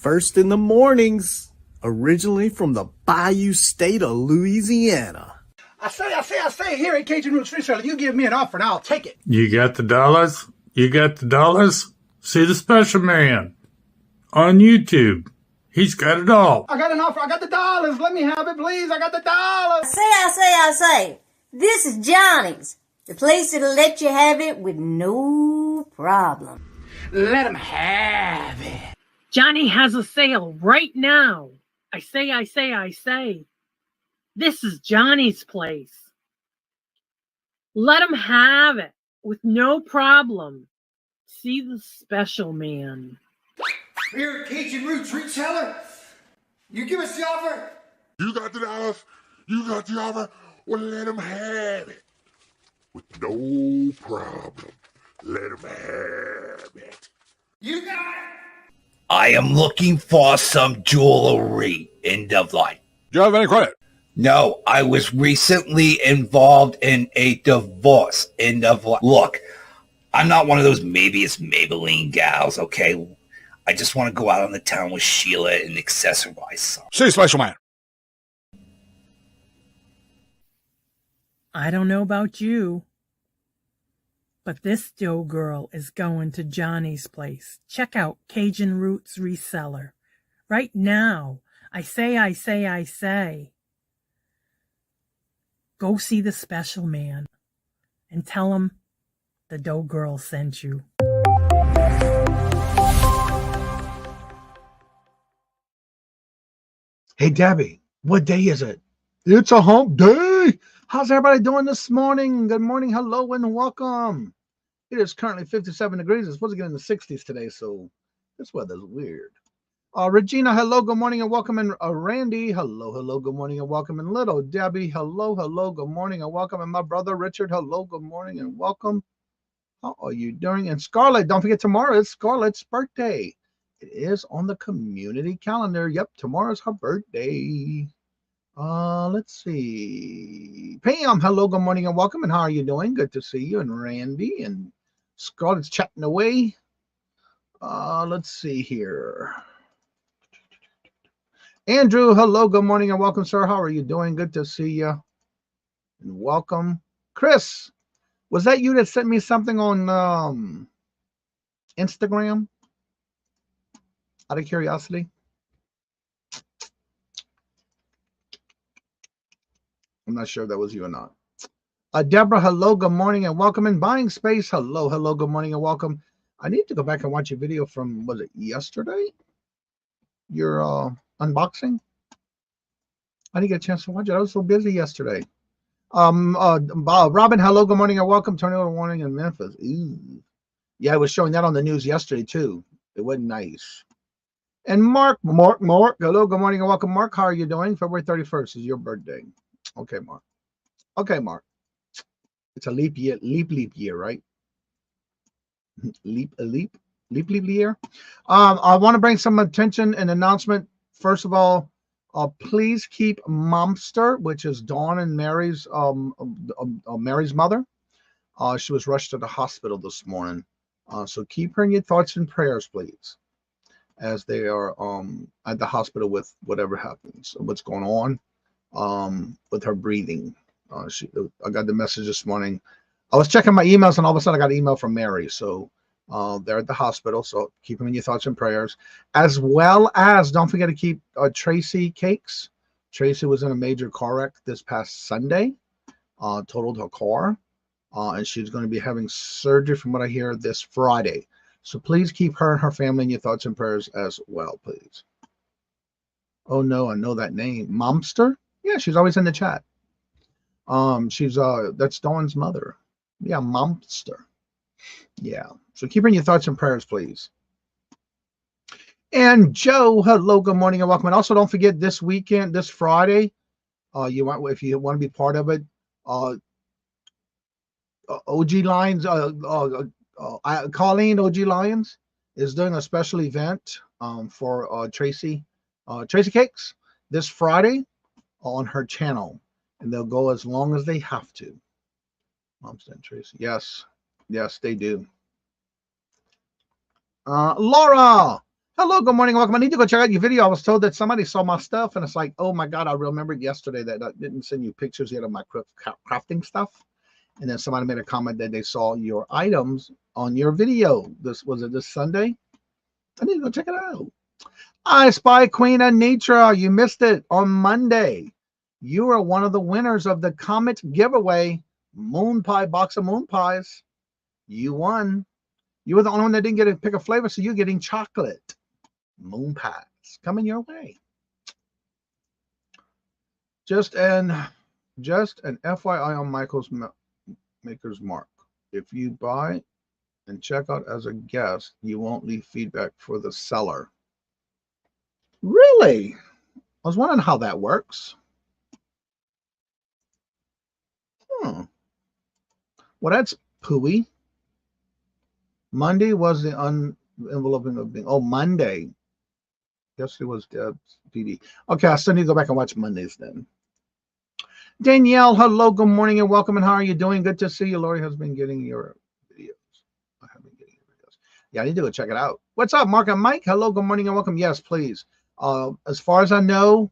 First in the mornings, originally from the Bayou State of Louisiana. I say, here at Cajun Roots Reseller, you give me an offer and I'll take it. You got the dollars? You got the dollars? See the special man on YouTube. He's got it all. I got an offer. I got the dollars. Let me have it, please. I got the dollars. I say. This is Johnny's, the place that'll let you have it with no problem. Let him have it. Johnny has a sale right now. I say. This is Johnny's place. Let him have it with no problem. See the special man. Here at Cajun Roots Reseller, you give us the offer. You got the dollars. You got the offer. Well, let him have it with no problem. Let him have it. You got it. I am looking for some jewelry. End of line. Do you have any credit? No, I was recently involved in a divorce. End of line. Look, I'm not one of those maybe it's Maybelline gals, okay? I just want to go out on the town with Sheila and accessorize some. See, special man. I don't know about you, but this Joe girl is going to Johnny's place. Check out Cajun Roots Reseller right now. I say. Go see the special man and tell him the dough girl sent you. Hey, Debbie, what day is it? It's a hump day. How's everybody doing this morning? Good morning, hello, and welcome. It is currently 57 degrees. It's supposed to get in the 60s today, so this weather's weird. Regina, hello, good morning, and welcome. And Randy, hello, good morning, and welcome. And little Debbie, hello, good morning, and welcome. And my brother Richard, hello, good morning, and welcome. How are you doing? And Scarlett, don't forget tomorrow is Scarlett's birthday. It is on the community calendar. Yep, tomorrow's her birthday. Let's see. Pam, hello, good morning, and welcome. And how are you doing? Good to see you. And Randy and Scarlett's chatting away. Let's see here. Andrew, hello, good morning, and welcome, sir. How are you doing? Good to see you. And welcome. Chris, was that you that sent me something on Instagram? Out of curiosity. I'm not sure if that was you or not. Deborah, hello, good morning, and welcome. In Buying Space, hello, good morning, and welcome. I need to go back and watch a video from, was it yesterday? Your unboxing? I didn't get a chance to watch it. I was so busy yesterday. Robin, hello, good morning, and welcome. Tornado warning in Memphis. Ooh. Yeah, I was showing that on the news yesterday, too. It wasn't nice. And Mark, hello, good morning, and welcome. Mark, how are you doing? February 31st is your birthday. Okay, Mark. It's a leap year, leap year, right? Leap year. I want to bring some attention and announcement. First of all, please keep Momster, which is Dawn and Mary's Mary's mother. She was rushed to the hospital this morning. So keep her in your thoughts and prayers, please, as they are at the hospital with whatever happens, what's going on with her breathing. I got the message this morning. I was checking my emails, and all of a sudden I got an email from Mary. So they're at the hospital. So keep them in your thoughts and prayers, as well as don't forget to keep Tracy Cakes. Tracy was in a major car wreck this past Sunday, totaled her car, and she's going to be having surgery, from what I hear, this Friday. So please keep her and her family in your thoughts and prayers as well, please. Oh no, I know that name. Momster? Yeah, she's always in the chat. She's that's Dawn's mother. Yeah, Momster. Yeah. So keep her in your thoughts and prayers, please. And Joe, hello, good morning, and welcome. And also don't forget this weekend, this Friday, if you want to be part of it, OG Lions, Colleen OG Lions is doing a special event for Tracy Cakes this Friday on her channel, and they'll go as long as they have to. Mom's and Tracy, yes, they do. Laura, Hello, good morning, welcome. I need to go check out your video. I was told that somebody saw my stuff, and it's like, oh my God, I remembered yesterday that I didn't send you pictures yet of my crafting stuff. And then somebody made a comment that they saw your items on your video. Was it this Sunday? I need to go check it out. I Spy Queen Anitra. You missed it on Monday. You are one of the winners of the Comet giveaway moon pie box of moon pies. You won. You were the only one that didn't get to pick a flavor, so you're getting chocolate moon pies coming your way. Just an FYI on Michael's Maker's Mark. If you buy and check out as a guest, you won't leave feedback for the seller. Really? I was wondering how that works. Well, that's pooey. Monday was the enveloping of being. Oh, Monday. Yesterday was Deb's PD. Okay, I still need to go back and watch Mondays then. Danielle, hello, good morning and welcome. And how are you doing? Good to see you. Lori has been getting your videos. I have been getting your videos. Yeah, I need to go check it out. What's up, Mark and Mike? Hello, good morning and welcome. Yes, please. As far as I know,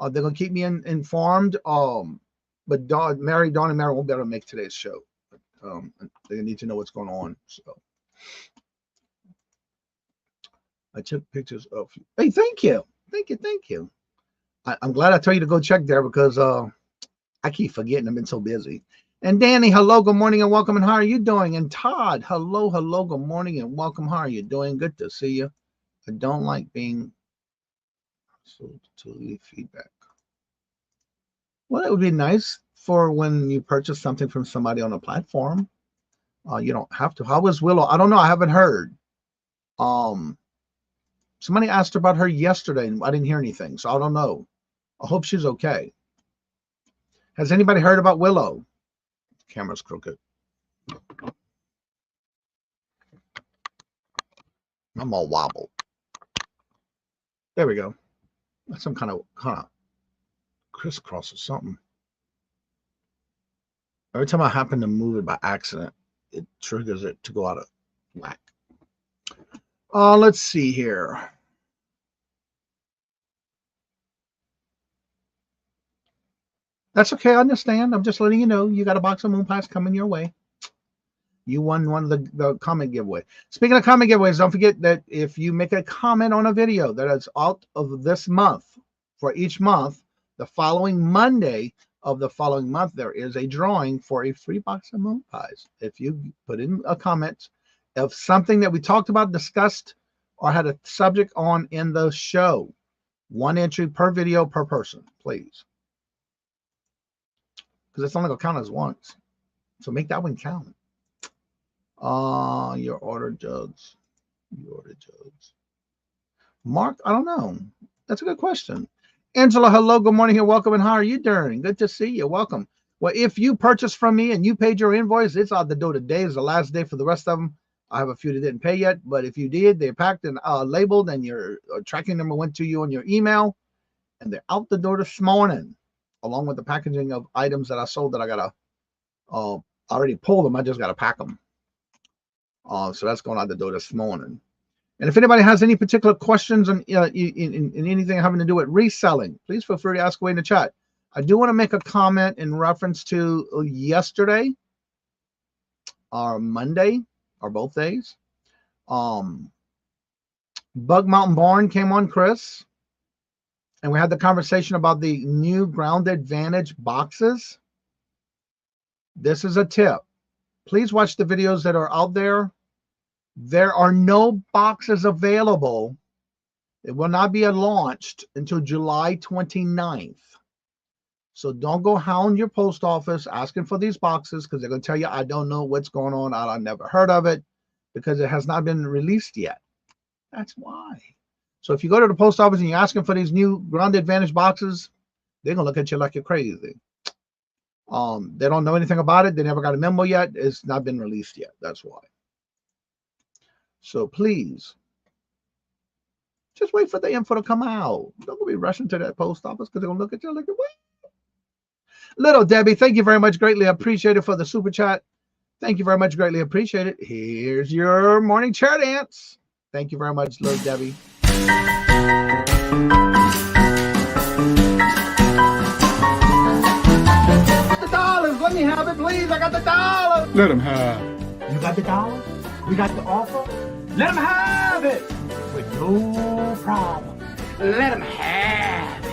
they're gonna keep me informed. But Mary, Dawn, and Mary won't be able to make today's show. They need to know what's going on. So I took pictures of you. Hey, thank you. I'm glad I told you to go check there because I keep forgetting. I've been so busy. And Danny, hello, good morning and welcome. And how are you doing? And Todd, hello, good morning and welcome. How are you doing? Good to see you. I don't like being so to leave feedback. Well, it would be nice for when you purchase something from somebody on a platform. You don't have to. How was Willow? I don't know. I haven't heard. Somebody asked about her yesterday and I didn't hear anything, so I don't know. I hope she's okay. Has anybody heard about Willow? Camera's crooked. I'm all wobbled. There we go. That's some kind of crisscross or something. Every time I happen to move it by accident, it triggers it to go out of whack. Let's see here. That's okay. I understand. I'm just letting you know you got a box of moon pies coming your way. You won one of the comment giveaway. Speaking of comment giveaways, don't forget that if you make a comment on a video that is out of this month, for each month, the following Monday of the following month, there is a drawing for a free box of moon pies. If you put in a comment of something that we talked about, discussed, or had a subject on in the show, one entry per video per person, please. Because it's only going to count as once. So make that one count. Your order jugs. Mark, I don't know. That's a good question. Angela, hello, good morning and welcome. And how are you doing? Good to see you. Welcome. Well, if you purchased from me and you paid your invoice, it's out the door today. Is the last day for the rest of them. I have a few that didn't pay yet, but if you did, they're packed and labeled, and your tracking number went to you on your email, and they're out the door this morning, along with the packaging of items that I sold that I gotta already pull them. I just gotta pack them. So that's going out the door this morning. And if anybody has any particular questions on in anything having to do with reselling, please feel free to ask away in the chat. I do want to make a comment in reference to yesterday or Monday or both days. Bug Mountain Barn came on, Chris, and we had the conversation about the new Ground Advantage boxes. This is a tip. Please watch the videos that are out there. There are no boxes available. It will not be launched until July 29th. So don't go hound your post office asking for these boxes, because they're going to tell you, I don't know what's going on. I've never heard of it, because it has not been released yet. That's why. So if you go to the post office and you're asking for these new Ground Advantage boxes, they're going to look at you like you're crazy. They don't know anything about it. They never got a memo yet. It's not been released yet. That's why. So please, just wait for the info to come out. Don't be rushing to that post office, because they're going to look at you like, what? Little Debbie, thank you very much. Greatly appreciated for the super chat. Thank you very much. Greatly appreciated. Here's your morning chair dance. Thank you very much, Little Debbie. The dollars, let me have it, please. I got the dollars. Let him have. You got the dollars? We got the offer? Let them have it with no problem. Let them have it.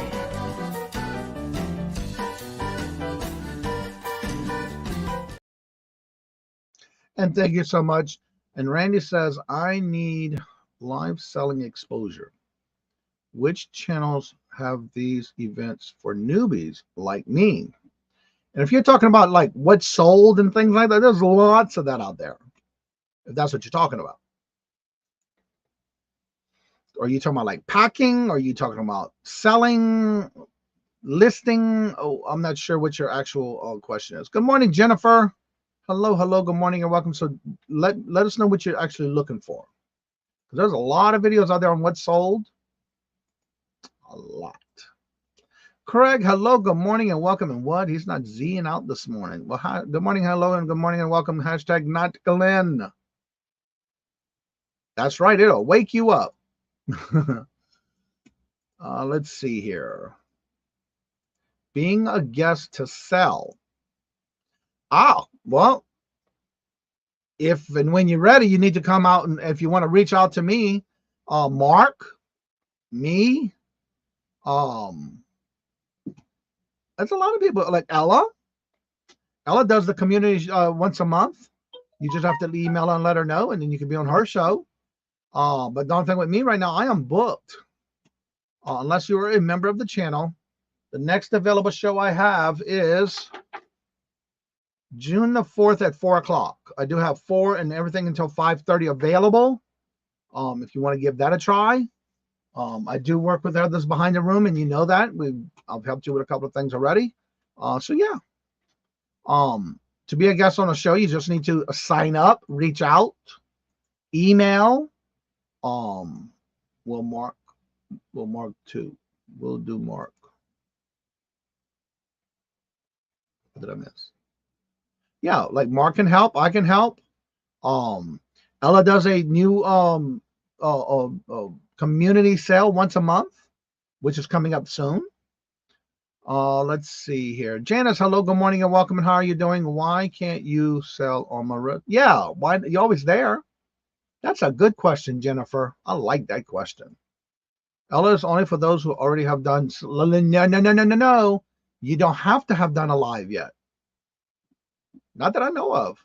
And thank you so much. And Randy says, I need live selling exposure. Which channels have these events for newbies like me? And if you're talking about like what's sold and things like that, there's lots of that out there. If that's what you're talking about. Are you talking about like packing? Are you talking about selling, listing? Oh, I'm not sure what your actual question is. Good morning, Jennifer. Hello, good morning and welcome. So let us know what you're actually looking for. Because there's a lot of videos out there on what's sold. A lot. Craig, hello, good morning and welcome. And what? He's not Zing out this morning. Well, hi, good morning, hello, and good morning and welcome. Hashtag not Glenn. That's right, it'll wake you up. Let's see here. Being a guest to sell. Well, if and when you're ready, you need to come out, and if you want to reach out to me, Mark, me, that's a lot of people, like Ella. Ella does the community once a month. You just have to email her and let her know, and then you can be on her show. But don't think with me right now, I am booked. Unless you are a member of the channel. The next available show I have is June the 4th at 4 o'clock. I do have 4 and everything until 5:30 available. If you want to give that a try. I do work with others behind the room, and you know that. I've helped you with a couple of things already. So yeah. To be a guest on a show, you just need to sign up, reach out, email. We'll mark too. We'll do Mark. What did I miss? Yeah, like Mark can help. I can help. Ella does a new community sale once a month, which is coming up soon. Let's see here. Janice, hello, good morning and welcome. And how are you doing? Why can't you sell on my road? Yeah, why? You're always there. That's a good question, Jennifer. I like that question. Ella is only for those who already have done. No. You don't have to have done a live yet. Not that I know of.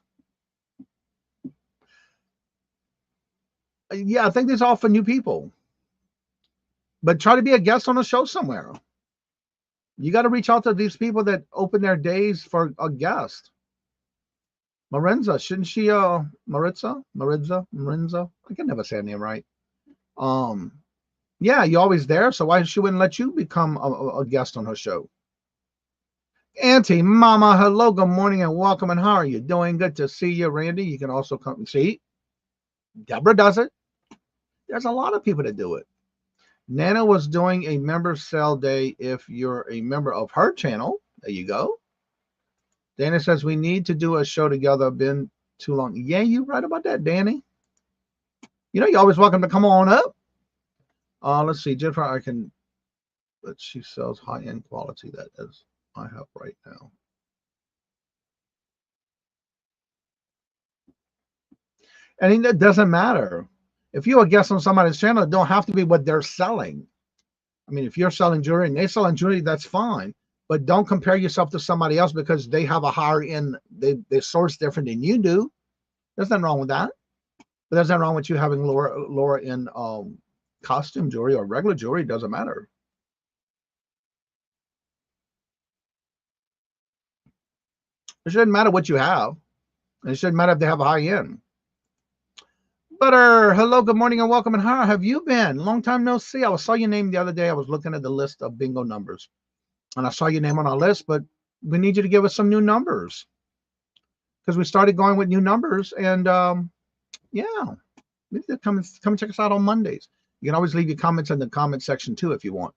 Yeah, I think these are all for new people. But try to be a guest on a show somewhere. You got to reach out to these people that open their days for a guest. Marinza, shouldn't she, Maritza? I can never say her name right. Yeah, you're always there, so why she wouldn't let you become a guest on her show? Auntie, Mama, hello, good morning and welcome. And how are you doing? Good to see you, Randy. You can also come and see. Deborah does it. There's a lot of people that do it. Nana was doing a member sale day if you're a member of her channel. There you go. Dana says we need to do a show together. Been too long. Yeah, you're right about that, Danny. You know, you're always welcome to come on up. Let's see, Jennifer, but she sells high-end quality. That is I have right now. And it doesn't matter. If you're a guest on somebody's channel, it don't have to be what they're selling. I mean, if you're selling jewelry and they're selling jewelry, that's fine. But don't compare yourself to somebody else because they have a higher end, they source different than you do. There's nothing wrong with that. But there's nothing wrong with you having lower end costume jewelry or regular jewelry. It doesn't matter. It shouldn't matter what you have. It shouldn't matter if they have a high end. Butter, hello, good morning and welcome. And how have you been? Long time no see. I saw your name the other day. I was looking at the list of bingo numbers. And I saw your name on our list, but we need you to give us some new numbers. Because we started going with new numbers. And yeah, maybe come and check us out on Mondays. You can always leave your comments in the comment section too if you want.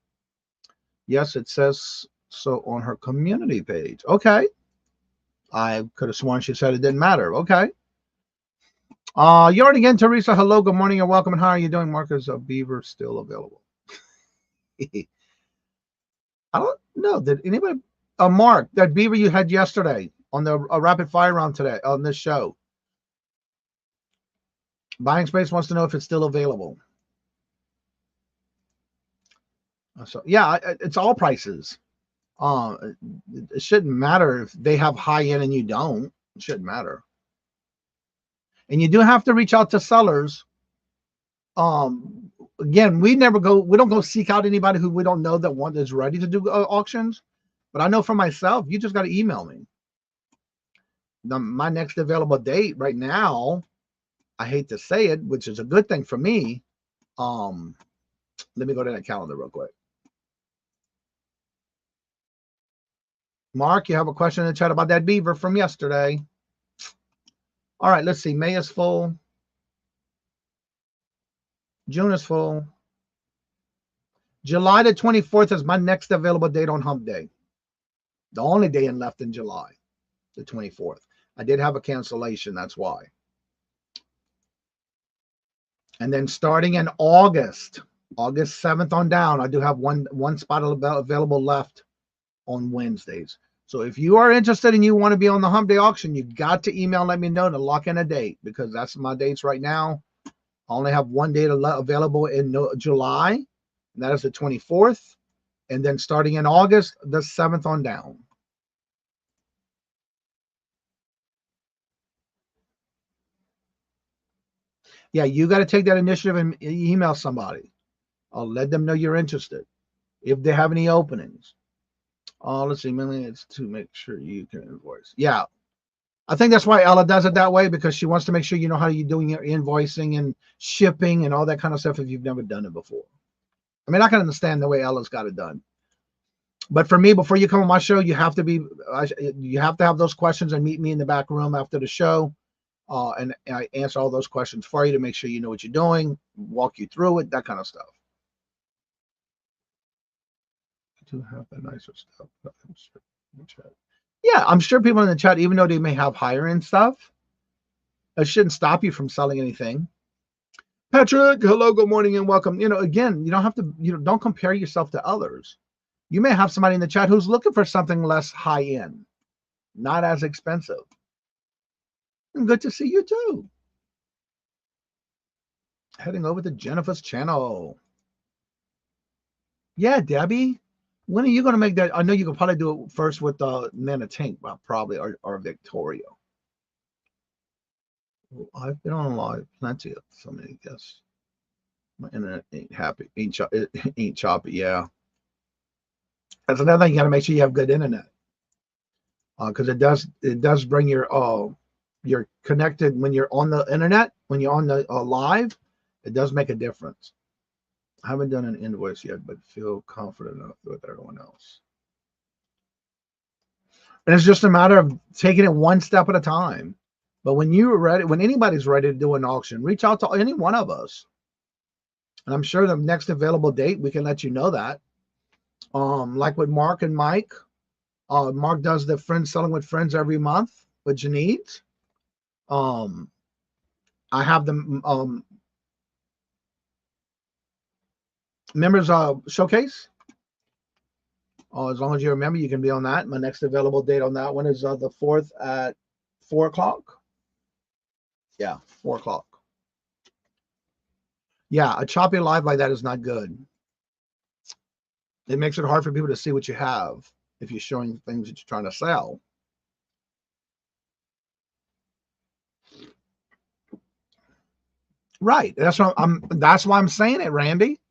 Yes, it says so on her community page. Okay. I could have sworn she said it didn't matter. Okay. You already again, Teresa. Hello, good morning, and welcome. And how are you doing? Mark, is a beaver still available? I don't know. Did anybody? Mark, that beaver you had yesterday on the rapid fire round today on this show. Buying Space wants to know if it's still available. So yeah, it's all prices. It shouldn't matter if they have high end and you don't. It shouldn't matter. And you do have to reach out to sellers. Again, we don't go seek out anybody who we don't know that is ready to do auctions. But I know for myself, you just got to email me. My next available date right now, I hate to say it, which is a good thing for me. Let me go to that calendar real quick. Mark, you have a question in the chat about that beaver from yesterday. All right, let's see. May is full. June is full. July the 24th is my next available date on Hump Day. The only day left in July, the 24th. I did have a cancellation, that's why. And then starting in August 7th on down, I do have one spot available left on Wednesdays. So if you are interested and you want to be on the Hump Day auction, you got to email and let me know to lock in a date, because that's my dates right now. I only have one date available in July, and that is the 24th. And then starting in August, the 7th on down. Yeah, you got to take that initiative and email somebody. I'll let them know you're interested if they have any openings. Let's see, mainly it's to make sure you can invoice. Yeah, I think that's why Ella does it that way, because she wants to make sure you know how you're doing your invoicing and shipping and all that kind of stuff if you've never done it before. I mean, I can understand the way Ella's got it done. But for me, before you come on my show, you have to have those questions and meet me in the back room after the show. And I answer all those questions for you to make sure you know what you're doing, walk you through it, that kind of stuff. To have the nicer stuff. Yeah, I'm sure people in the chat, even though they may have higher end stuff, it shouldn't stop you from selling anything. Patrick, hello, good morning, and welcome. Again, you don't have to, don't compare yourself to others. You may have somebody in the chat who's looking for something less high end, not as expensive. And good to see you too. Heading over to Jennifer's channel. Yeah, Debbie. When are you going to make that? I know you can probably do it first with Nana Tank, probably, or Victoria. Well, I've been on live plenty of so many guests. My internet ain't happy. Ain't choppy. Yeah. That's another thing. You got to make sure you have good internet. Because it does bring you're connected when you're on the internet, when you're on the live, it does make a difference. I haven't done an invoice yet, but feel confident enough with everyone else. And it's just a matter of taking it one step at a time. But when you're ready, when anybody's ready to do an auction, reach out to any one of us. And I'm sure the next available date, we can let you know that. Like with Mark and Mike, Mark does the Friends Selling with Friends every month with Janine. I have the members showcase. As long as you remember, you can be on that. My next available date on that one is the 4th at 4 o'clock. Yeah, 4 o'clock. Yeah, a choppy live like that is not good. It makes it hard for people to see what you have if you're showing things that you're trying to sell. Right. That's why I'm saying it, Randy.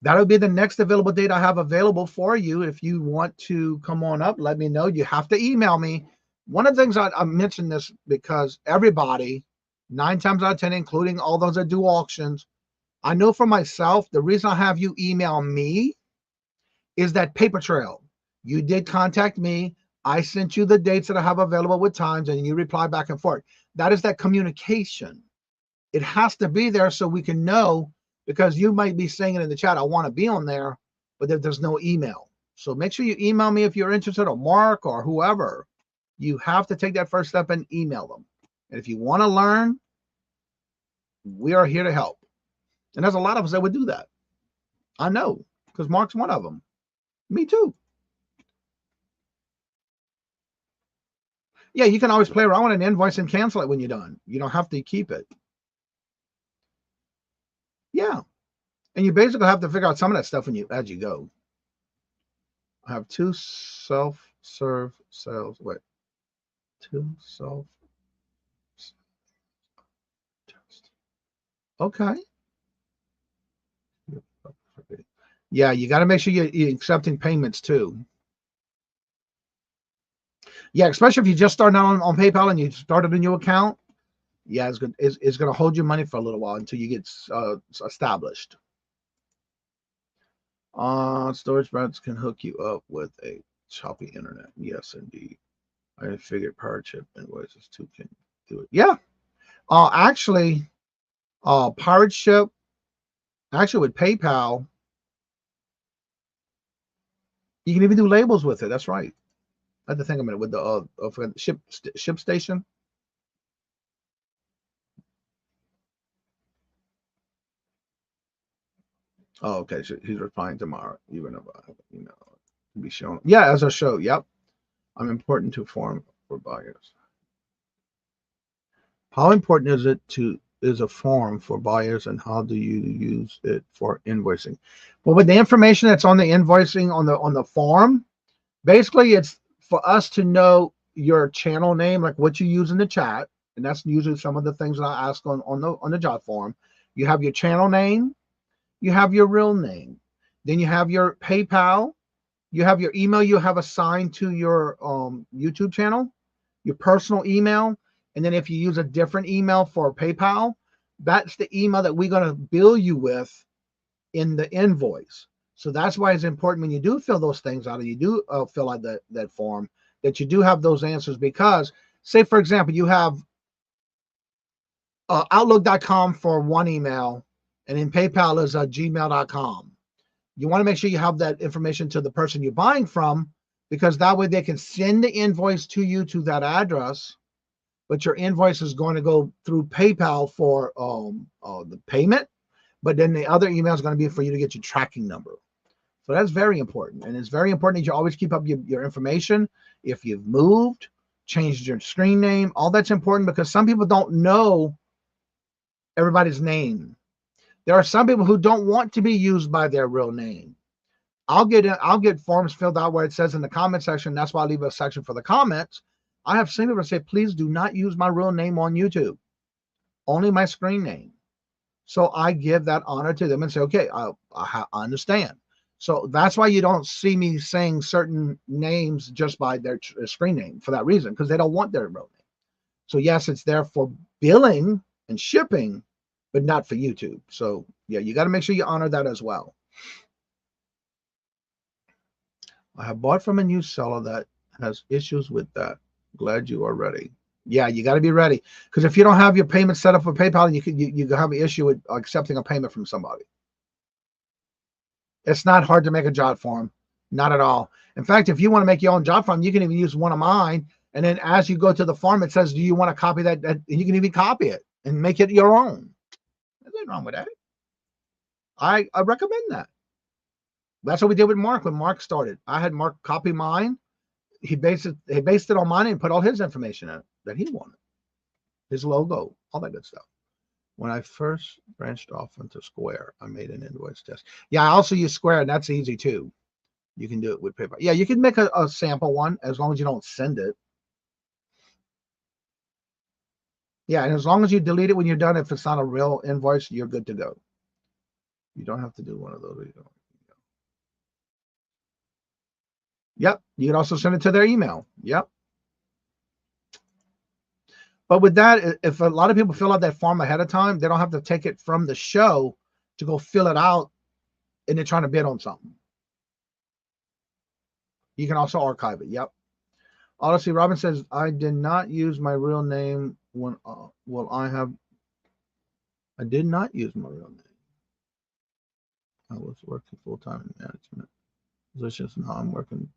That'll be the next available date I have available for you. If you want to come on up, let me know. You have to email me. One of the things I mentioned this because everybody, 9 times out of 10, including all those that do auctions, I know for myself, the reason I have you email me is that paper trail. You did contact me. I sent you the dates that I have available with times, and you reply back and forth. That is that communication. It has to be there so we can know, because you might be saying it in the chat, I want to be on there, but there's no email. So make sure you email me if you're interested, or Mark or whoever. You have to take that first step and email them. And if you want to learn, we are here to help. And there's a lot of us that would do that. I know, because Mark's one of them. Me too. Yeah, you can always play around with an invoice and cancel it when you're done. You don't have to keep it. Yeah. And you basically have to figure out some of that stuff as you go. I have 2 self-serve sales. Wait. 2 self. Okay. Yeah, you got to make sure you're accepting payments too. Yeah, especially if you just started out on PayPal and you started a new account. Yeah, it's going to hold your money for a little while until you get established. Storage brands can hook you up with a choppy internet. Yes, indeed. I figured Pirate Ship invoices too can do it. Yeah. Actually, Pirate Ship, actually with PayPal, you can even do labels with it. That's right. I had to think a minute with the ship station. Oh, okay. So he's replying tomorrow, even if be shown. Yeah, as a show. Yep. I'm important to form for buyers. How important is it is a form for buyers, and how do you use it for invoicing? Well, with the information that's on the invoicing on the form, basically it's for us to know your channel name, like what you use in the chat, and that's usually some of the things that I ask on the job form. You have your channel name, you have your real name, then you have your PayPal, you have your email you have assigned to your YouTube channel, your personal email, and then if you use a different email for PayPal, that's the email that we're going to bill you with in the invoice. So that's why it's important when you do fill those things out, and you do fill out that form, that you do have those answers. Because, say, for example, you have Outlook.com for one email, and in PayPal is gmail.com. You want to make sure you have that information to the person you're buying from, because that way they can send the invoice to you to that address, but your invoice is going to go through PayPal for the payment, but then the other email is going to be for you to get your tracking number. So that's very important. And it's very important that you always keep up your information. If you've moved, changed your screen name, all that's important, because some people don't know everybody's name. There are some people who don't want to be used by their real name. I'll get forms filled out where it says in the comment section. That's why I leave a section for the comments. I have seen people say, please do not use my real name on YouTube, only my screen name. So I give that honor to them and say, okay, I understand. So that's why you don't see me saying certain names just by their screen name, for that reason, because they don't want their real name. So yes, it's there for billing and shipping, but not for YouTube. So yeah, you got to make sure you honor that as well. I have bought from a new seller that has issues with that. Glad you are ready. Yeah, you got to be ready, because if you don't have your payment set up for PayPal, you can have an issue with accepting a payment from somebody. It's not hard to make a job form, not at all. In fact, if you want to make your own job form, you can even use one of mine, and then as you go to the form, it says, do you want to copy that? And you can even copy it and make it your own. There's nothing wrong with that. I recommend that. That's what we did with Mark when Mark started. I had Mark copy mine. He based it on mine and put all his information in it that he wanted, his logo, all that good stuff. When I first branched off into Square, I made an invoice test. Yeah, I also use Square, and that's easy too. You can do it with PayPal. Yeah, you can make a sample one as long as you don't send it. Yeah, and as long as you delete it when you're done, if it's not a real invoice, you're good to go. You don't have to do one of those. Yep, you can also send it to their email. Yep. But with that, if a lot of people fill out that form ahead of time, they don't have to take it from the show to go fill it out and they're trying to bid on something. You can also archive it. Yep. Honestly, Robin says, I did not use my real name when, I did not use my real name. I was working full-time in management positions. Now I'm working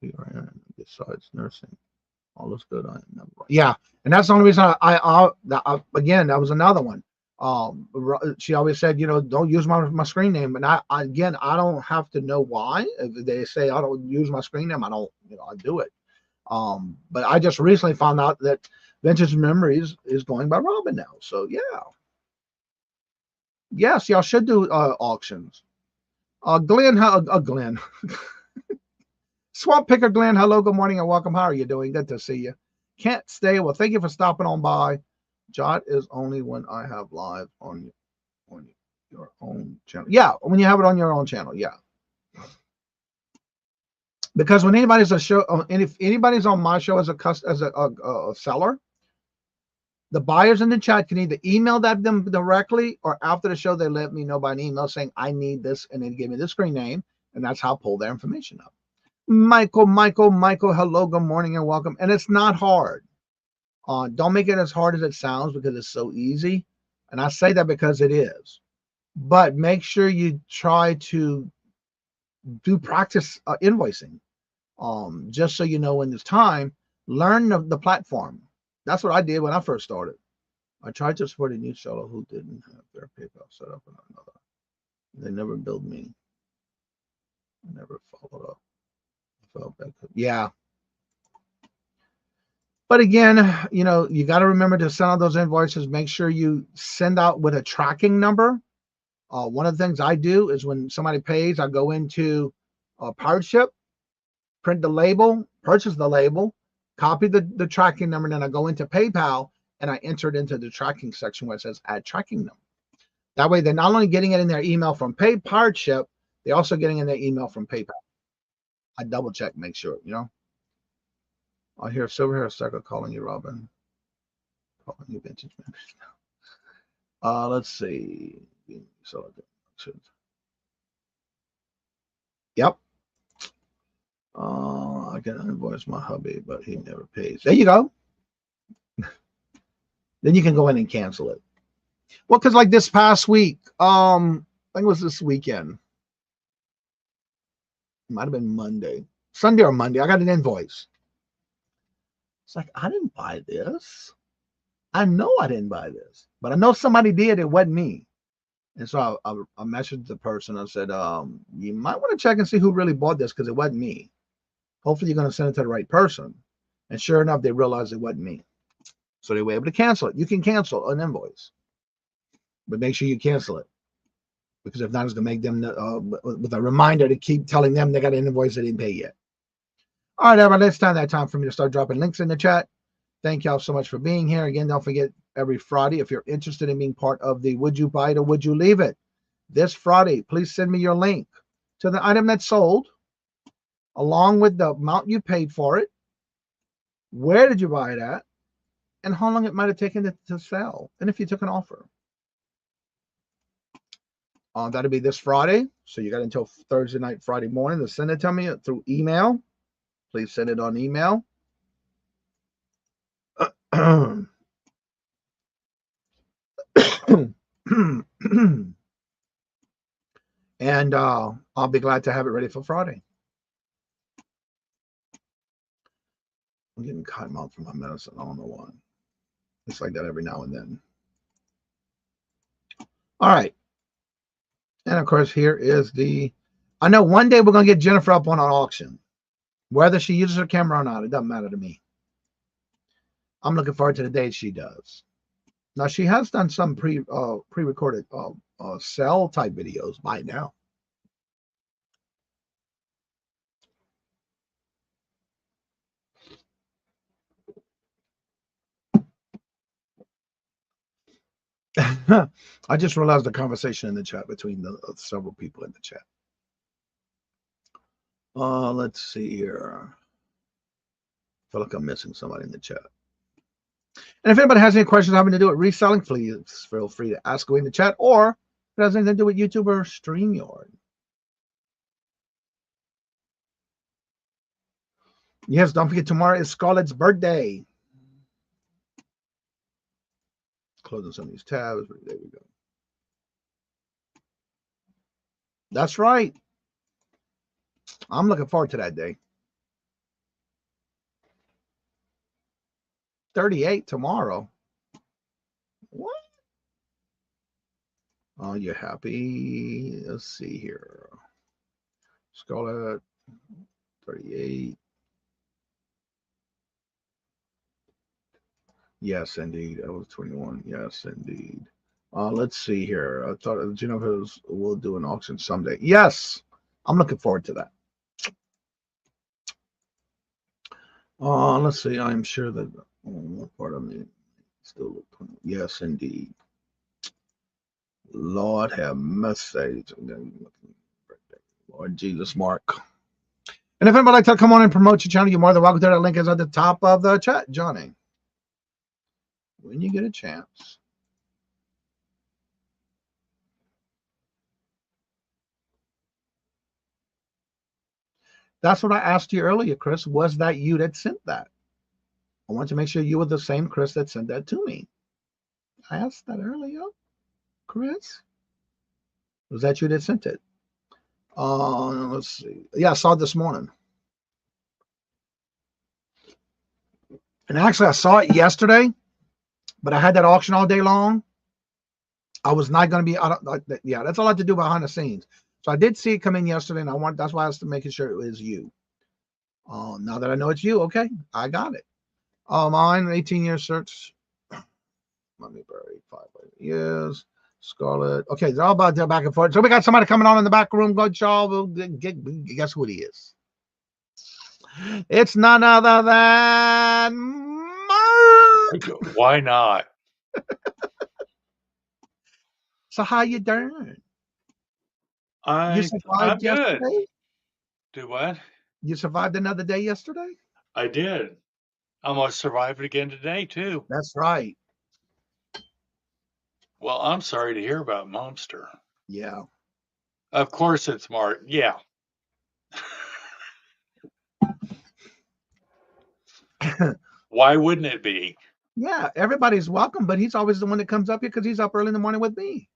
besides nursing. All looks good. Yeah, and that's the only reason again, that was another one. She always said, don't use my screen name. And I don't have to know why. If they say I don't use my screen name, I don't, I do it. But I just recently found out that Vintage Memories is going by Robin now. So yeah. Yes, y'all should do auctions. Glenn, Glenn. Swamp Picker Glenn, hello, good morning, and welcome. How are you doing? Good to see you. Can't stay. Well, thank you for stopping on by. Jot is only when I have live on your own channel. Yeah, when you have it on your own channel. Yeah. Because when anybody's a show, and if anybody's on my show as a seller, the buyers in the chat can either email them directly, or after the show they let me know by an email saying I need this, and then give me the screen name, and that's how I pull their information up. Michael, hello, good morning, and welcome. And it's not hard. Don't make it as hard as it sounds, because it's so easy. And I say that because it is. But make sure you try to do practice invoicing. Just so you know when it's time, learn the platform. That's what I did when I first started. I tried to support a new seller who didn't have their PayPal set up on another. They never billed me. I never followed up. I felt bad. Yeah. But again, you got to remember to send out those invoices. Make sure you send out with a tracking number. One of the things I do is when somebody pays, I go into Pirate Ship, print the label, purchase the label, copy the tracking number, and then I go into PayPal and I enter it into the tracking section where it says add tracking number. That way, they're not only getting it in their email from Pirate Ship, they're also getting in their email from PayPal. I double check, make sure, I hear Silver Hair Sucker calling you, Robin. Calling you Vintage Memories now. Let's see. So, yep. I can invoice my hubby, but he never pays. There you go. Then you can go in and cancel it. Well, because like this past week, I think it was this weekend. It might have been Monday, Sunday or Monday. I got an invoice. It's like, I didn't buy this. I know I didn't buy this, but I know somebody did. It wasn't me. And so I messaged the person. I said, you might want to check and see who really bought this, because it wasn't me. Hopefully you're going to send it to the right person. And sure enough, they realized it wasn't me. So they were able to cancel it. You can cancel an invoice, but make sure you cancel it, because if not, it's going to make them with a reminder to keep telling them they got an invoice they didn't pay yet. All right, everybody, it's time for me to start dropping links in the chat. Thank y'all so much for being here. Again, don't forget, every Friday, if you're interested in being part of the Would You Buy It or Would You Leave It? This Friday, please send me your link to the item that sold, along with the amount you paid for it, where did you buy it at, and how long it might have taken to sell, and if you took an offer. That'll be this Friday. So you got until Thursday night, Friday morning to send it to me through email. Please send it on email. And I'll be glad to have it ready for Friday. I'm getting cotton mouth from my medicine. I don't know why. It's like that every now and then. All right. And of course, here is I know one day we're going to get Jennifer up on an auction. Whether she uses her camera or not, it doesn't matter to me. I'm looking forward to the day she does. Now, she has done some pre-recorded sell type videos by now. I just realized the conversation in the chat between the several people in the chat. Let's see here. I feel like I'm missing somebody in the chat. And if anybody has any questions having to do with reselling, please feel free to ask away in the chat, or if it has anything to do with YouTube or StreamYard. Yes, don't forget, tomorrow is Scarlett's birthday. Closing some of these tabs. There we go. That's right. I'm looking forward to that day. 38 tomorrow. What? Oh, you happy? Let's see here. Scarlet 38. Yes, indeed. I was 21. Yes, indeed. Let's see here. I thought Jennifer's will do an auction someday. Yes, I'm looking forward to that. Let's see. I'm sure that what part of me still. Yes, indeed. Lord have mercy. Lord Jesus, Mark. And if anybody like to come on and promote your channel, you're more than welcome to. That link is at the top of the chat, Johnny. When you get a chance. That's what I asked you earlier, Chris. Was that you that sent that? I want to make sure you were the same Chris that sent that to me. I asked that earlier, Chris. Was that you that sent it? Let's see. Yeah, I saw it this morning. And actually, I saw it yesterday, but I had that auction all day long. I was not going to be. Yeah, that's a lot to do behind the scenes. So I did see it come in yesterday, and that's why I was making sure it was you. Now that I know it's you, okay, I got it. Mine, 18-year search. Let me bury 5 years. Scarlet. Okay, they're all about their back and forth. So we got somebody coming on in the back room. Good y'all. We'll guess who he is. It's none other than Mark. Why not? So how you doing? You I'm survived good. yesterday? Do what? You survived another day yesterday? I did. I'm gonna survive it again today too. That's right. Well, I'm sorry to hear about Momster. Yeah. Of course it's Mark. Yeah. Why wouldn't it be? Yeah, everybody's welcome, but he's always the one that comes up here because he's up early in the morning with me.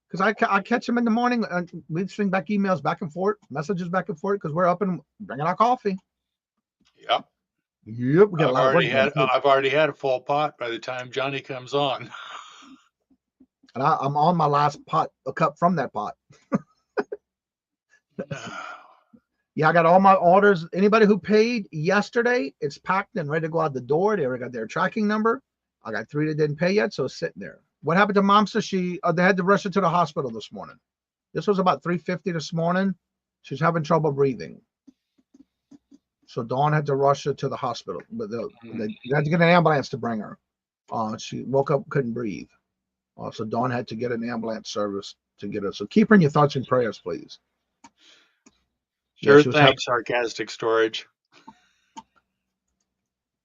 Because I catch him in the morning and we string back emails back and forth, messages back and forth because we're up and bringing our coffee. Yep. Yep. We got I've already had a full pot by the time Johnny comes on. And I'm on my last pot, a cup from that pot. Yeah, I got all my orders. Anybody who paid yesterday, it's packed and ready to go out the door. They already got their tracking number. I got 3 that didn't pay yet, so it's sitting there. What happened to Momster? They had to rush her to the hospital this morning. This was about 3:50 this morning. She's having trouble breathing. So Dawn had to rush her to the hospital. But they had to get an ambulance to bring her. She woke up, couldn't breathe. So Dawn had to get an ambulance service to get her. So keep her in your thoughts and prayers, please. Sure thing, sarcastic storage.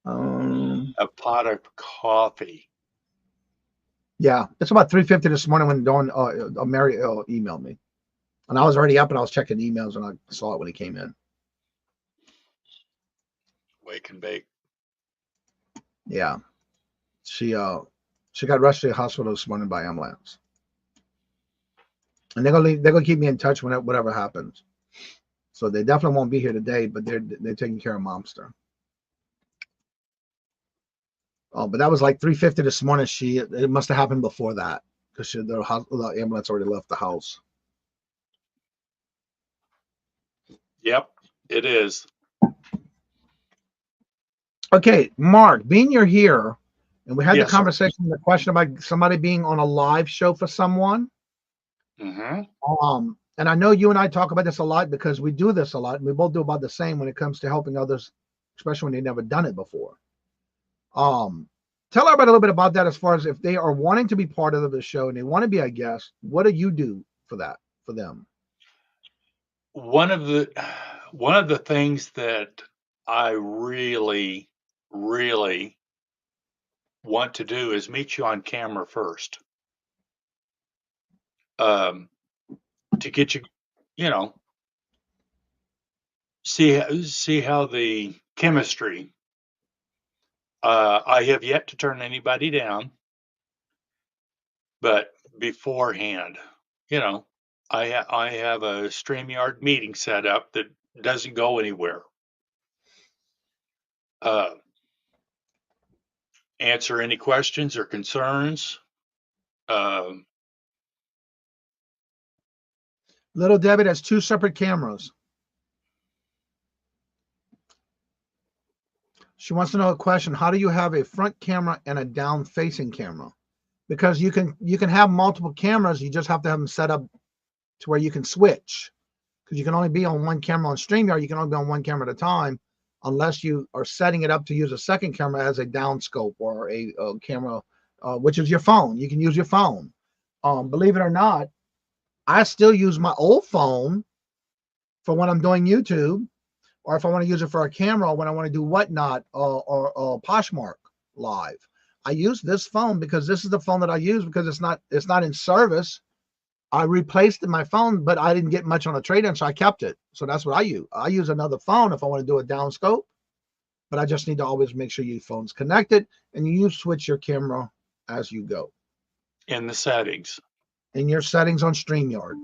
A pot of coffee. Yeah, it's about 3:50 this morning when Dawn, Mary emailed me. And I was already up and I was checking emails and I saw it when he came in. Wake and bake. Yeah. She got rushed to the hospital this morning by ambulance. And they're gonna keep me in touch whatever happens. So they definitely won't be here today, but they're taking care of Momster. Oh, but that was like 3:50 this morning. It must have happened before that because the ambulance already left the house. Yep, it is. Okay, Mark, being you're here, and we had Yes, the conversation, the question about somebody being on a live show for someone. Mm-hmm. And I know you and I talk about this a lot because we do this a lot, and we both do about the same when it comes to helping others, especially when they've never done it before. Tell everybody a little bit about that as far as if they are wanting to be part of the show and they want to be a guest, what do you do for them? One of the things that I really, really want to do is meet you on camera first. To get you, see how the chemistry. I have yet to turn anybody down, but beforehand, I have a StreamYard meeting set up that doesn't go anywhere. answer any questions or concerns. Little Debbie has 2 separate cameras. She wants to know a question. How do you have a front camera and a down facing camera? Because you can have multiple cameras. You just have to have them set up to where you can switch, because you can only be on one camera on StreamYard. You can only be on one camera at a time, unless you are setting it up to use a second camera as a down scope or a camera, which is your phone. You can use your phone. Believe it or not, I still use my old phone for when I'm doing YouTube, or if I want to use it for a camera when I want to do Whatnot or Poshmark Live. I use this phone because this is the phone that I use, because it's not in service. I replaced my phone, but I didn't get much on a trade-in, so I kept it. So that's what I use. I use another phone if I want to do a down scope, but I just need to always make sure your phone's connected, and you switch your camera as you go. In the settings. In your settings on StreamYard.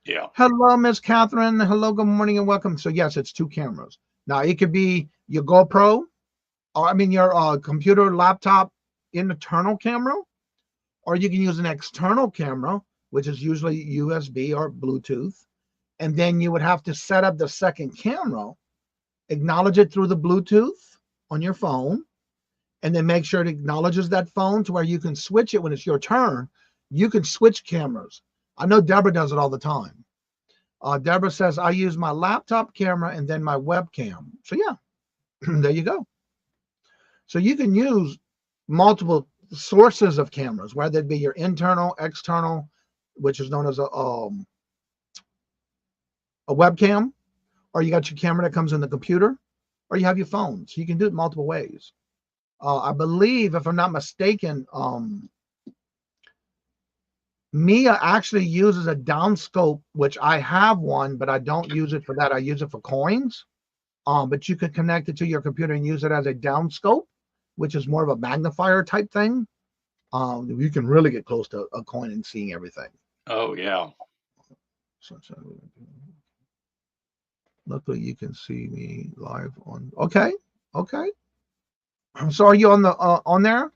Yeah. Hello, Miss Catherine. Hello, good morning, and welcome. So yes, it's 2 cameras. Now it could be your GoPro, or your computer, laptop internal camera, or you can use an external camera, which is usually USB or Bluetooth. And then you would have to set up the second camera, acknowledge it through the Bluetooth on your phone, and then make sure it acknowledges that phone to where you can switch it when it's your turn. You can switch cameras. I know Deborah does it all the time. Deborah says, I use my laptop camera and then my webcam. So yeah, there you go. So you can use multiple sources of cameras, whether it be your internal, external, which is known as a webcam, or you got your camera that comes in the computer, or you have your phone. So you can do it multiple ways. I believe, if I'm not mistaken, Mia actually uses a downscope, which I have one, but I don't use it for that. I use it for coins. But you could connect it to your computer and use it as a downscope, which is more of a magnifier type thing. You can really get close to a coin and seeing everything. Oh, yeah. Luckily, you can see me live on. Okay. So are you on the on there,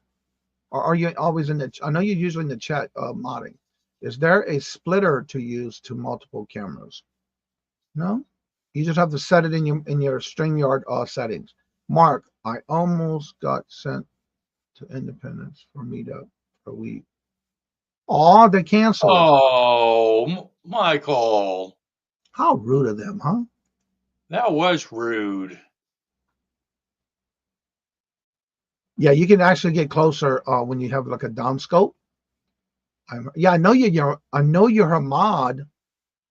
or are you always in the? I know you're usually in the chat modding. Is there a splitter to use to multiple cameras? No. You just have to set it in your StreamYard settings. Mark, I almost got sent to Independence for meetup for a week. Oh, they canceled. Oh, Michael. How rude of them, huh? That was rude. Yeah, you can actually get closer when you have like a down scope. I know you're her mod,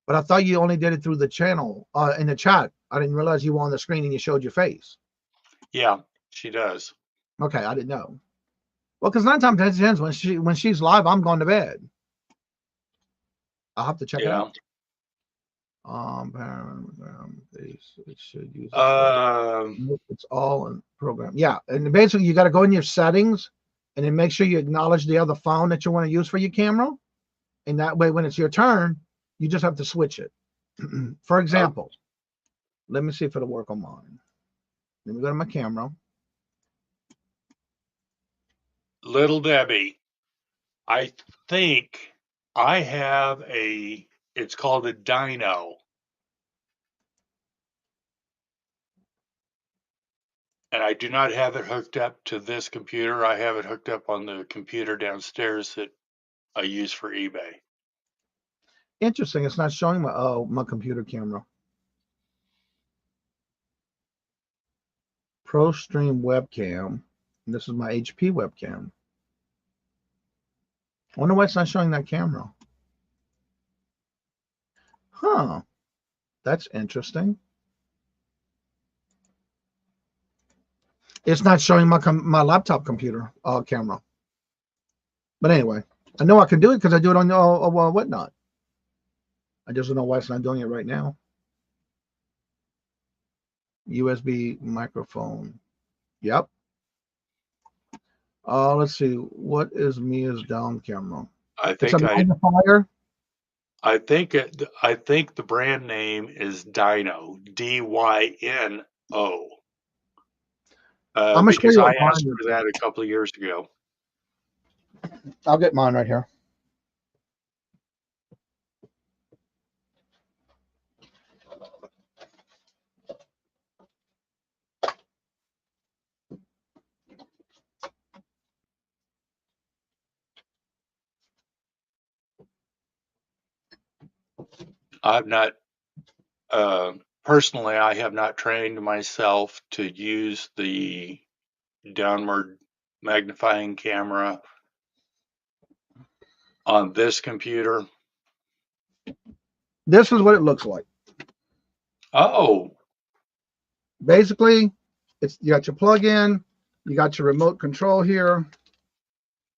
but I thought you only did it through the channel in the chat. I didn't realize you were on the screen and you showed your face. Yeah, she does. Okay, I didn't know. Well, because 9 times 10 times when she's live, I'm going to bed. I'll have to check it out. It should use it's all in program. Yeah, and basically you got to go in your settings and then make sure you acknowledge the other phone that you want to use for your camera, and that way when it's your turn, you just have to switch it. For example, let me see if it'll work on mine. Let me go to my camera. Little Debbie, I think I have it's called a dyno. And I do not have it hooked up to this computer. I have it hooked up on the computer downstairs that I use for eBay. Interesting. It's not showing my computer camera. ProStream webcam. And this is my HP webcam. I wonder why it's not showing that camera. Huh. That's interesting. It's not showing my laptop computer camera. But anyway, I know I can do it because I do it on Whatnot. I just don't know why it's not doing it right now. USB microphone. Yep. Let's see. What is Mia's down camera? It's a magnifier. I think the brand name is Dyno. DYNO. I'm gonna show because you I what mine asked is. for that a couple of years ago. I'll get mine right here. I've not, personally, I have not trained myself to use the downward magnifying camera on this computer. This is what it looks like. Oh, Basically, it's you got your plug-in, you got your remote control here,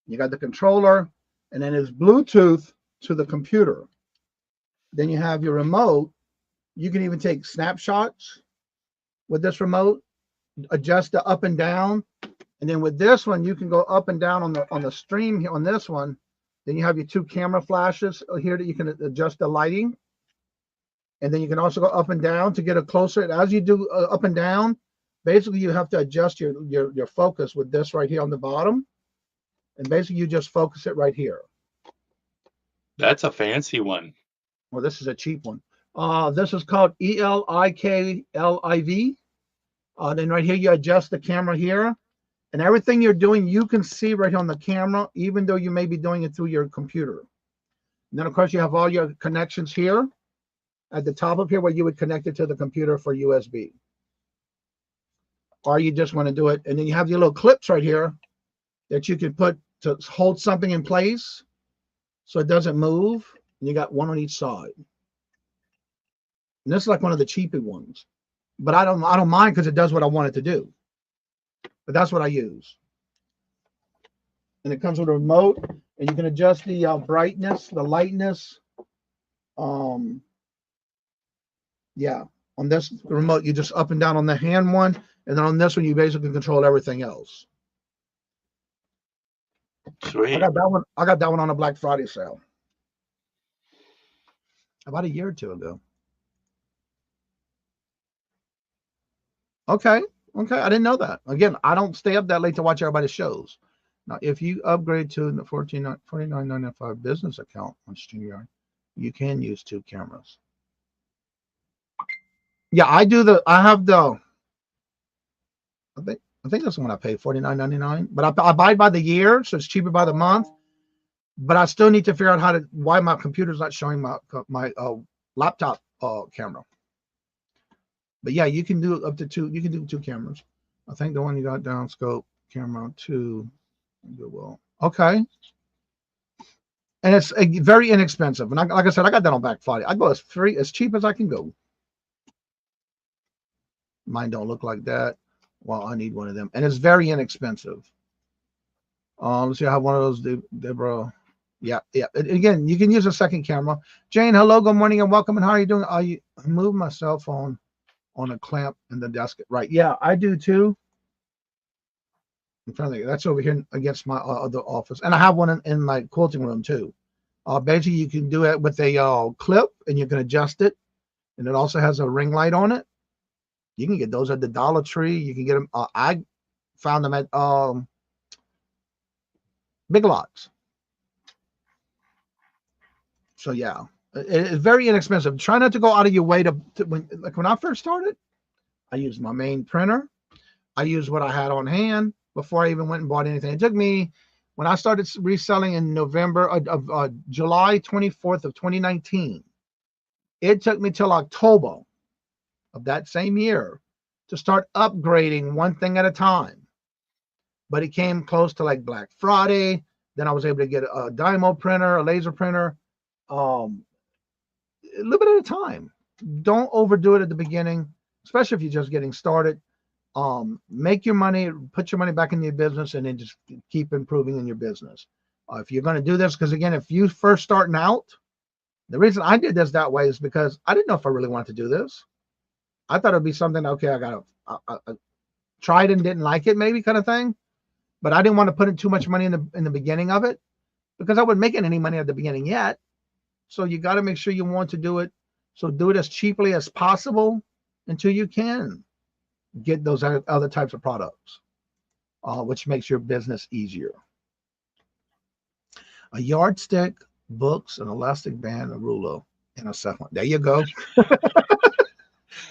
you got the controller, and then it's Bluetooth to the computer. Then you have your remote. You can even take snapshots with this remote, adjust the up and down, and then with this one, you can go up and down on the stream here on this one. Then you have your 2 camera flashes here that you can adjust the lighting. And then you can also go up and down to get a closer. And as you do up and down, basically you have to adjust your focus with this right here on the bottom. And basically you just focus it right here. that's a fancy one. Well, this is a cheap one. This is called ELIKLIV. Then right here, you adjust the camera here. And everything you're doing, you can see right here on the camera, even though you may be doing it through your computer. And then, of course, you have all your connections here at the top of here where you would connect it to the computer for USB. Or you just want to do it. And then you have your little clips right here that you can put to hold something in place so it doesn't move. And you got one on each side. And this is like one of the cheaper ones. But I don't mind because it does what I want it to do. But that's what I use. And it comes with a remote, and you can adjust the brightness, the lightness. Yeah, on this remote, you just up and down on the hand one, and then on this one, you basically control everything else. Sweet. I got that one on a Black Friday sale about a year or two ago. Okay. I didn't know that. Again, I don't stay up that late to watch everybody's shows. Now, if you upgrade to the $49.95 business account on StreamYard, you can use 2 cameras. Yeah, I have the, I think that's the one I pay, $49.99. But I buy by the year, so it's cheaper by the month. But I still need to figure out why my computer's not showing my laptop camera. But yeah, you can do up to 2. You can do 2 cameras. I think the one you got down, scope camera 2. Well, okay. And it's very inexpensive. And like I said, I got that on Black Friday. I go as cheap as I can go. Mine don't look like that. Well, I need one of them, and it's very inexpensive. Let's see. I have one of those, Deborah. Yeah. Again, you can use a second camera. Jane, hello, good morning, and welcome. And how are you doing? I moved my cell phone on a clamp in the desk. Right. Yeah, I do too. I'm trying to think. That's over here against my other office. And I have one in my quilting room too. Basically, you can do it with a clip, and you can adjust it. And it also has a ring light on it. You can get those at the Dollar Tree. You can get them. I found them at Big Lots. So yeah. It's very inexpensive. Try not to go out of your way to when I first started, I used my main printer. I used what I had on hand before I even went and bought anything. It took me, when I started reselling in July 24th of 2019, it took me till October of that same year to start upgrading one thing at a time. But it came close to like Black Friday. Then I was able to get a Dymo printer, a laser printer. A little bit at a time. Don't overdo it at the beginning, especially if you're just getting started. Make your money, put your money back in your business, and then just keep improving in your business. If you're going to do this, because again, if you first starting out, the reason I did this that way is because I didn't know if I really wanted to do this. I thought it'd be something, okay, I got to try it and didn't like it, maybe kind of thing. But I didn't want to put in too much money in the beginning of it because I wasn't making any money at the beginning yet. So you got to make sure you want to do it. So do it as cheaply as possible until you can get those other types of products. which makes your business easier. A yardstick, books, an elastic band, a ruler, and a cell phone. There you go.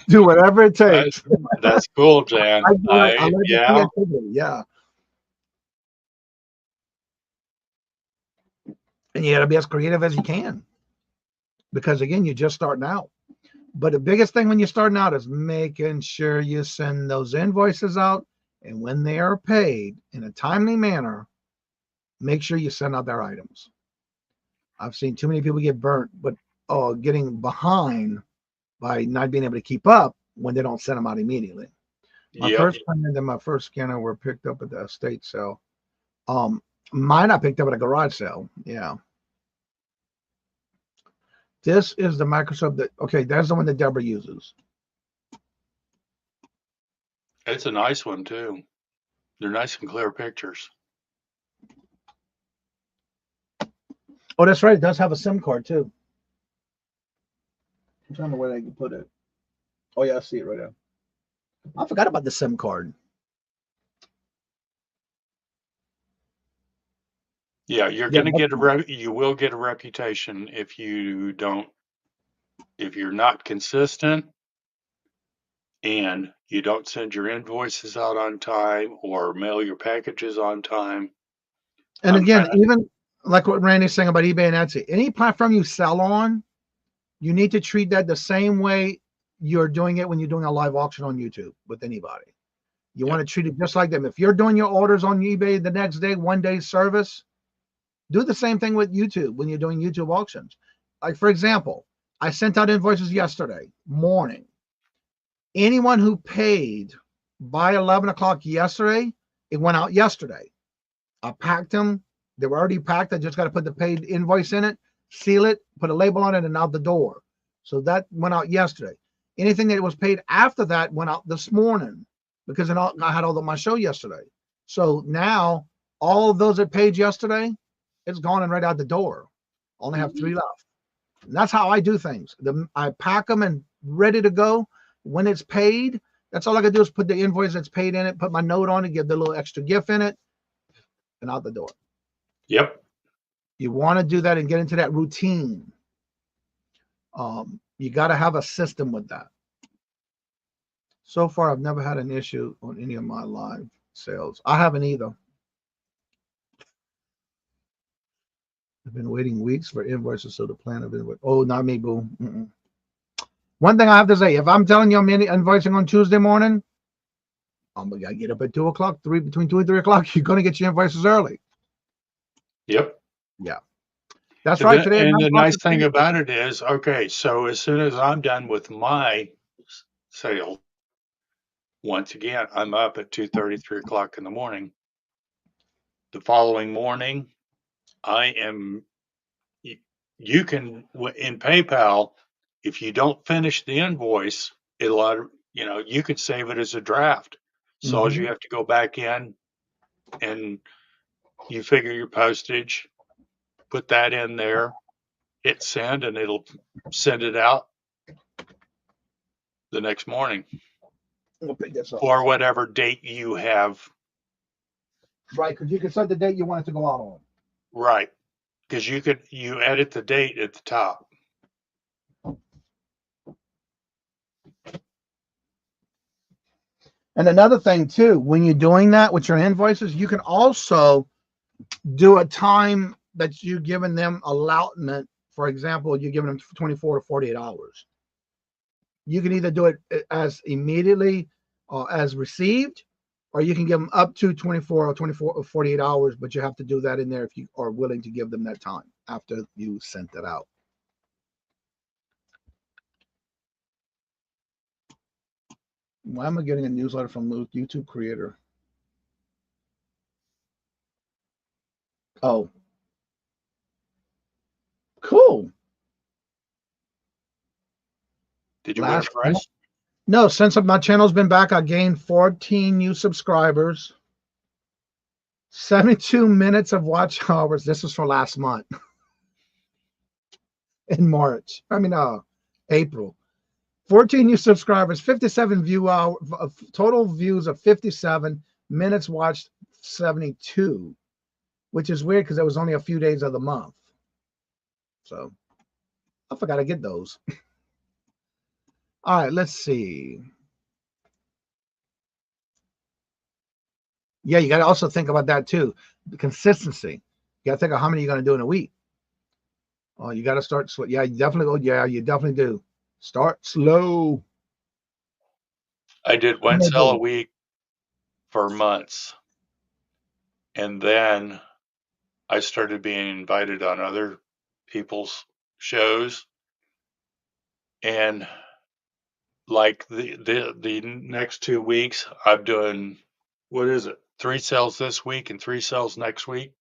Do whatever it takes. That's cool, Jan. I like the Yeah. creativity, yeah. And you got to be as creative as you can, because again, you're just starting out. But the biggest thing when you're starting out is making sure you send those invoices out, and when they are paid in a timely manner, make sure you send out their items. I've seen too many people get burnt, but getting behind by not being able to keep up when they don't send them out immediately. My first printer and my first scanner were picked up at the estate sale. Mine I picked up at a garage sale. Yeah. This is the Microsoft that, okay, that's the one that Deborah uses. It's a nice one too. They're nice and clear pictures. Oh, that's right. It does have a SIM card too. I'm trying to know where I can put it. Oh yeah, I see it right there. I forgot about the SIM card. Yeah, you're going to get you will get a reputation if you're not consistent and you don't send your invoices out on time or mail your packages on time. And again, even like what Randy's saying about eBay and Etsy, any platform you sell on, you need to treat that the same way you're doing it when you're doing a live auction on YouTube with anybody. You want to treat it just like them. If you're doing your orders on eBay the next day, 1 day service, do the same thing with YouTube when you're doing YouTube auctions. Like, for example, I sent out invoices yesterday morning. Anyone who paid by 11 o'clock yesterday, it went out yesterday. I packed them. They were already packed. I just got to put the paid invoice in it, seal it, put a label on it, and out the door. So that went out yesterday. Anything that was paid after that went out this morning because I had all of my show yesterday. So now all of those that paid yesterday, it's gone and right out the door. Only have 3 left. And that's how I do things. I pack them and ready to go. When it's paid, that's all I can do is put the invoice that's paid in it, put my note on it, give the little extra gift in it, and out the door. Yep. You want to do that and get into that routine. You got to have a system with that. So far, I've never had an issue on any of my live sales. I haven't either. I've been waiting weeks for invoices, so the plan of invoice. Oh, not me, boo. One thing I have to say, if I'm telling you I'm invoicing on Tuesday morning, I'm gonna get up at 2 o'clock, between 2 and 3 o'clock. You're gonna get your invoices early. Yep. Yeah. That's right. Today, and the nice thing about it is, okay, so as soon as I'm done with my sale, once again, I'm up at 2:30, 3 o'clock in the morning. The following morning, you can, in PayPal, if you don't finish the invoice, you could save it as a draft. So as you have to go back in and you figure your postage, put that in there, hit send, and it'll send it out the next morning. We'll pick this up. Or whatever date you have. Right, because you can set the date you want it to go out on. Right, because you edit the date at the top. And another thing too, when you're doing that with your invoices, you can also do a time that you're giving them allotment. For example, you're giving them 24 to 48 hours. You can either do it as immediately as received, or you can give them up to 24 or 48 hours, but you have to do that in there if you are willing to give them that time after you sent it out. Why am I getting a newsletter from a YouTube creator? Oh. Cool. Did you win a prize? No, since my channel's been back, I gained 14 new subscribers, 72 minutes of watch hours. This was for last month in March. April. 14 new subscribers, 57 view hours, total views of 57 minutes watched, $572, which is weird because it was only a few days of the month. So I forgot to get those. All right, let's see. Yeah, you got to also think about that too. The consistency. You got to think of how many you're going to do in a week. Oh, you got to start slow. Yeah, you definitely go. Yeah, you definitely do. Start slow. I did one sale a week for months. And then I started being invited on other people's shows. And like the next 2 weeks, I'm doing, what is it? 3 sales this week and 3 sales next week.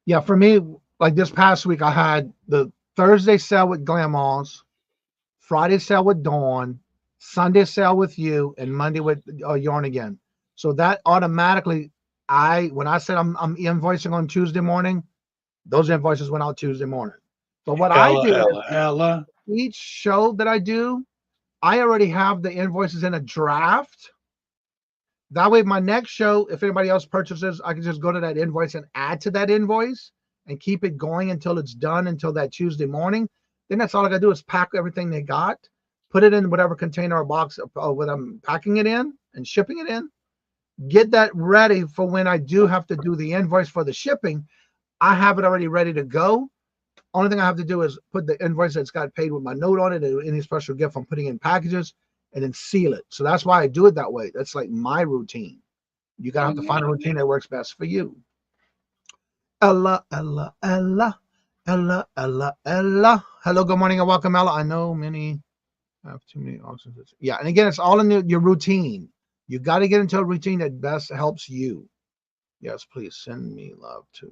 Yeah, for me, like this past week, I had the Thursday sale with Glamours, Friday sale with Dawn, Sunday sale with you, and Monday with Yarn Again. So that automatically, when I said I'm invoicing on Tuesday morning, those invoices went out Tuesday morning. But what I do, each show that I do, I already have the invoices in a draft. That way, my next show, if anybody else purchases, I can just go to that invoice and add to that invoice and keep it going until it's done, until that Tuesday morning. Then that's all I got to do is pack everything they got, put it in whatever container or box when I'm packing it in and shipping it in, get that ready for when I do have to do the invoice for the shipping. I have it already ready to go. Only thing I have to do is put the invoice that's got paid with my note on it and any special gift I'm putting in packages, and then seal it. So that's why I do it that way. That's like my routine. You gotta have to find a routine that works best for you. Ella. Hello, good morning and welcome, Ella. I know many have too many options. Yeah, and again, it's all in your routine. You got to get into a routine that best helps you. Yes, please send me love too.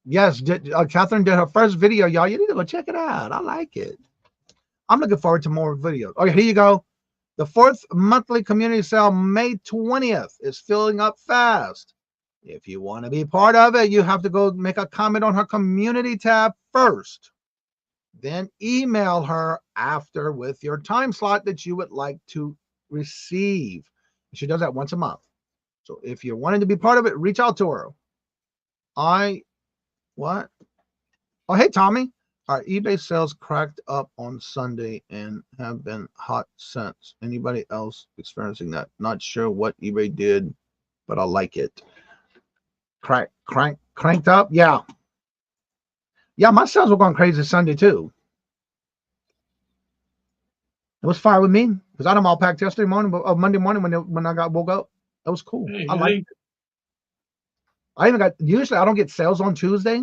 Yes, Catherine did her first video, y'all. You need to go check it out. I like it. I'm looking forward to more videos. Okay, here you go. The 4th monthly community sale, May 20th, is filling up fast. If you want to be part of it, you have to go make a comment on her community tab first. Then email her after with your time slot that you would like to receive. She does that once a month. So if you're wanting to be part of it, reach out to her. What? Oh, hey, Tommy. Our eBay sales cracked up on Sunday and have been hot since. Anybody else experiencing that? Not sure what eBay did, but I like it. Cranked up? Yeah. Yeah, my sales were going crazy Sunday too. It was fine with me because I had them all packed yesterday morning, but Monday morning when I woke up, that was cool. I liked it. Usually I don't get sales on Tuesday.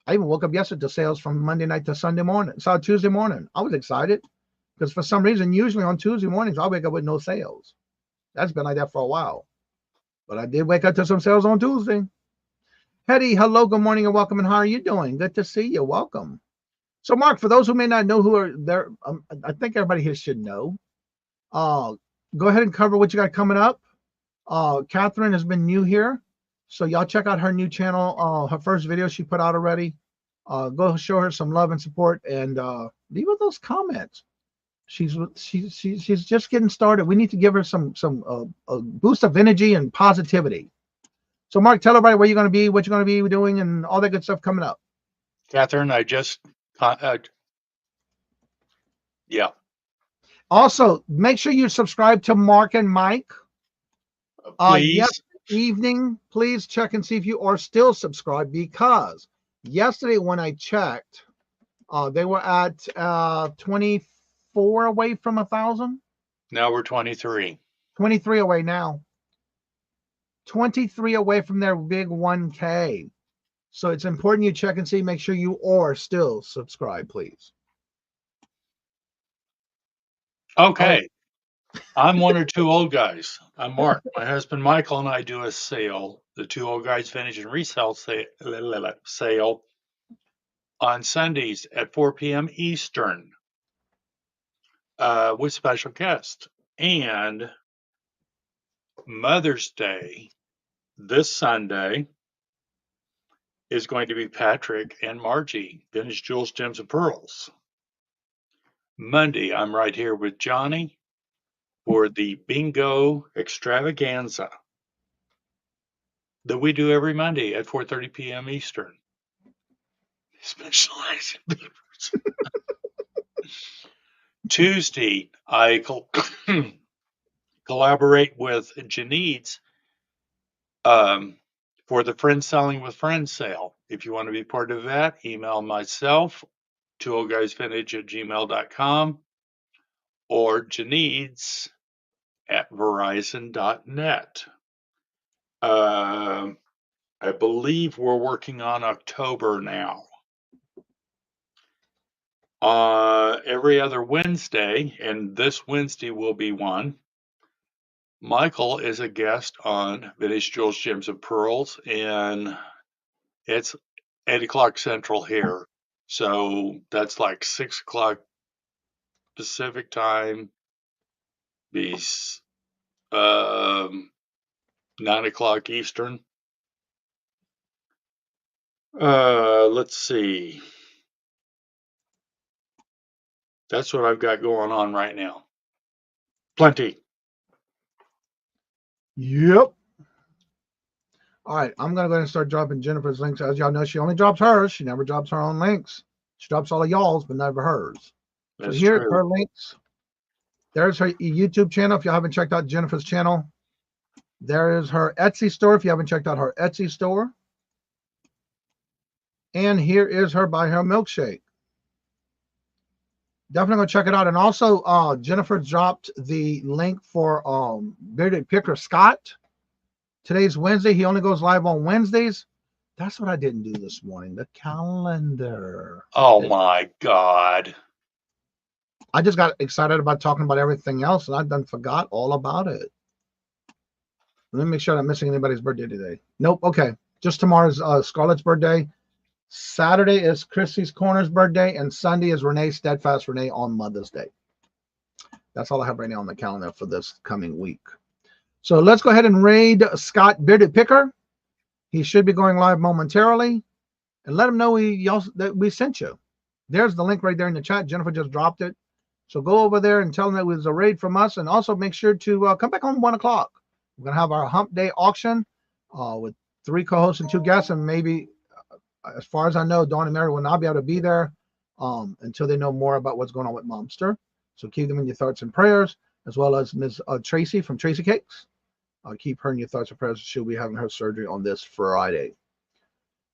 I even woke up yesterday to sales from Monday night to Sunday morning. So Tuesday morning, I was excited because for some reason, usually on Tuesday mornings, I wake up with no sales. That's been like that for a while. But I did wake up to some sales on Tuesday. Hetty, hello, good morning and welcome. And how are you doing? Good to see you. Welcome. So, Mark, for those who may not know who are there, I think everybody here should know. Go ahead and cover what you got coming up. Catherine has been new here. So y'all check out her new channel, her first video she put out already. Go show her some love and support and leave her those comments. She's just getting started. We need to give her some a boost of energy and positivity. So Mark, tell everybody where you're going to be, what you're going to be doing, and all that good stuff coming up. Catherine, I just, yeah. Also, make sure you subscribe to Mark and Mike. Please. Evening, please check and see if you are still subscribed, because yesterday when I checked, they were at 24 away from 1,000. Now we're 23. 23 away now. 23 away from their big 1K. So it's important you check and see, make sure you are still subscribed, please. Okay. I'm one or two old guys. I'm Mark. My husband Michael and I do a sale, the Two Old Guys Vintage and Resale sale on Sundays at 4 p.m. Eastern with special guests. And Mother's Day this Sunday is going to be Patrick and Margie, Vintage Jewels, Gems, and Pearls. Monday, I'm right here with Johnny. for the bingo extravaganza that we do every Monday at 4:30 p.m. Eastern. Specialized in beavers. Tuesday, I collaborate with Janice for the Friends Selling with Friends sale. If you want to be part of that, email myself, 2oldguysvintage@gmail.com, or Janice at verizon.net. I believe we're working on October now. Every other Wednesday, and this Wednesday will be one, Michael is a guest on Vintage Jewels, Gems, and Pearls, and it's 8 o'clock Central here. So that's like 6 o'clock Pacific time, be 9 o'clock Eastern. Let's see. That's what I've got going on right now. Plenty. Yep. All right, I'm gonna go ahead and start dropping Jennifer's links. As y'all know, she only drops hers. She never drops her own links. She drops all of y'all's, but never hers. So That's here's true. her links. There's her YouTube channel. If you haven't checked out Jennifer's channel, there is her Etsy store. If you haven't checked out her Etsy store, and here is her Buy Her Milkshake. Definitely go check it out. And also, Jennifer dropped the link for Bearded Picker Scott. Today's Wednesday. He only goes live on Wednesdays. That's what I didn't do this morning. The calendar. Oh my God. I just got excited about talking about everything else, and I done forgot all about it. Let me make sure I'm not missing anybody's birthday today. Nope. Okay. Just tomorrow's Scarlett's birthday. Saturday is Chrissy's Corner's birthday, and Sunday is Renee Steadfast Renee on Mother's Day. That's all I have right now on the calendar for this coming week. So let's go ahead and raid Scott Bearded Picker. He should be going live momentarily, and let him know that we sent you. There's the link right there in the chat. Jennifer just dropped it. So go over there and tell him that it was a raid from us, and also make sure to come back on 1 o'clock. We're going to have our Hump Day auction with 3 co-hosts and 2 guests, and maybe, as far as I know, Dawn and Mary will not be able to be there until they know more about what's going on with Momster. So keep them in your thoughts and prayers, as well as Ms. Tracy from Tracy Cakes. Keep her in your thoughts and prayers. She'll be having her surgery on this Friday.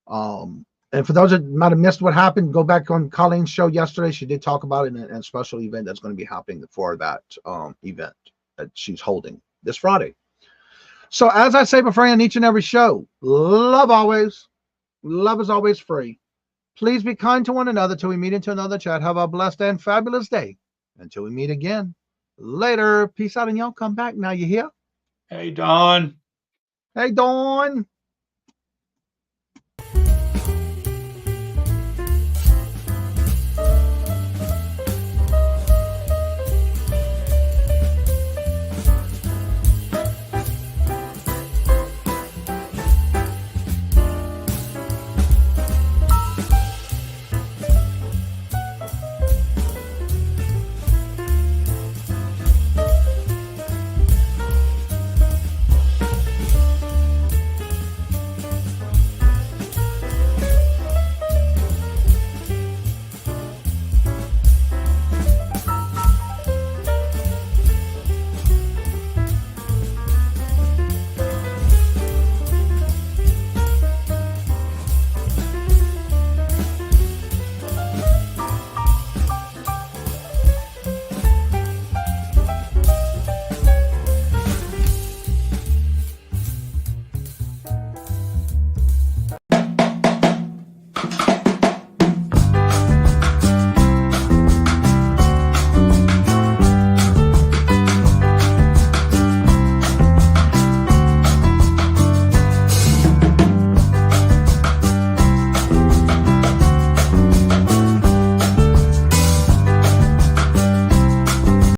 And for those that might have missed what happened, go back on Colleen's show yesterday. She did talk about it in a special event that's going to be happening for that event that she's holding this Friday. So as I say before I end each and every show, love always. Love is always free. Please be kind to one another till we meet into another chat. Have a blessed and fabulous day. Until we meet again. Later. Peace out, and y'all come back now. You hear? Hey, Don. Hey, Dawn.